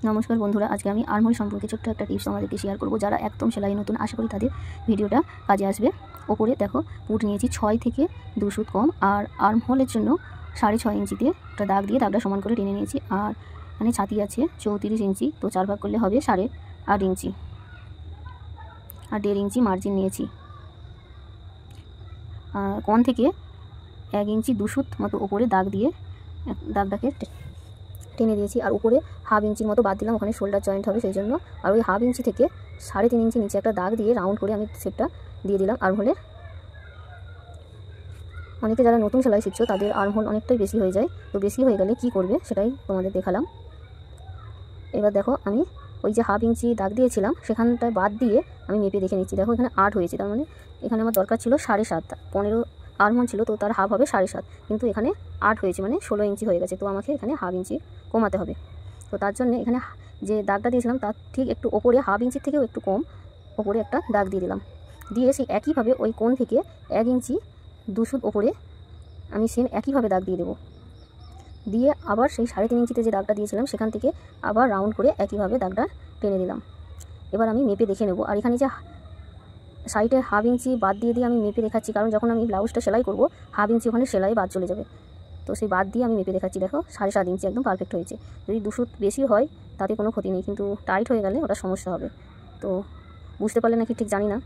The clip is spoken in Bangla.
নমস্কার বন্ধুরা, আজকে আমি আর্মহোল সম্পর্কে ছোট্ট একটা টিপস তোমাদেরকে শেয়ার করব। যারা একদম সেলাই নতুন, আশা করি তাদের ভিডিওটা কাজে আসবে। ওপরে দেখো পুট নিয়েছি 6 থেকে 2 সুত কম, আর আর্মহোলের জন্য 6.5 ইঞ্চিতে একটা দাগ দিয়ে দাগটা সমান করে টেনে নিয়েছি। আর মানে ছাতি আছে 34 ইঞ্চি, তো 4 ভাগ করলে হবে 8.5 ইঞ্চি, আর 1.5 ইঞ্চি মার্জিন নিয়েছি। কোণ থেকে 1 ইঞ্চি 2 সুত মতো ওপরে দাগ দিয়ে দাগটাকে টেনে দিয়েছি। আর উপরে হাফ ইঞ্চির মতো বাদ দিলাম, ওখানে শোল্ডার জয়েন্ট হবে সেই জন্য। আর ওই হাফ ইঞ্চি থেকে 3.5 ইঞ্চি নিচে একটা দাগ দিয়ে রাউন্ড করে আমি শেপটা দিয়ে দিলাম আর্মহোলের। অনেকে যারা নতুন সেলাই শিখছো তাদের আর্মহোল অনেকটাই বেশি হয়ে যায়, তো বেশি হয়ে গেলে কি করবে সেটাই তোমাদের দেখালাম। এবার দেখো আমি ওই যে হাফ ইঞ্চি দাগ দিয়েছিলাম সেখানটায় বাদ দিয়ে আমি মেপে দেখে নিচ্ছি। দেখো এখানে 8 হয়েছে, তার মানে এখানে আমার দরকার ছিল 7.5। 15 আর্মহোল ছিল, তো তার হাফ হবে 7.5, কিন্তু এখানে 8 হয়েছে, মানে 16 ইঞ্চি হয়ে গেছে। তো আমাকে এখানে হাফ ইঞ্চি কমাতে হবে। তো তার জন্য এখানে যে দাগটা দিয়েছিলাম তার ঠিক একটু ওপরে, হাফ ইঞ্চির থেকেও একটু কম ওপরে একটা দাগ দিয়ে দিলাম। দিয়ে সেই একইভাবে ওই কোণ থেকে 1 ইঞ্চি 2 সুত ওপরে আমি সেম একইভাবে দাগ দিয়ে দেবো। দিয়ে আবার সেই 3.5 ইঞ্চিতে যে দাগটা দিয়েছিলাম সেখান থেকে আবার রাউন্ড করে একইভাবে দাগটা টেনে দিলাম। এবার আমি মেপে দেখে নেব। আর এখানে যে সাইডে হাফ ইঞ্চি বাদ দিয়ে আমি মেপে দেখাচ্ছি, কারণ যখন আমি ব্লাউজটা সেলাই করব হাফ ইঞ্চি ওখানে সেলাই বাদ চলে যাবে, তো সেই বাদ দিয়ে আমি মেপে দেখাচ্ছি। দেখো 7.5 ইঞ্চি একদম পারফেক্ট হয়েছে। যদি 2 সুত বেশি হয় তাতে কোনো ক্ষতি নেই, কিন্তু টাইট হয়ে গেলে ওটা সমস্যা হবে। তো বুঝতে পারলে নাকি ঠিক জানি না।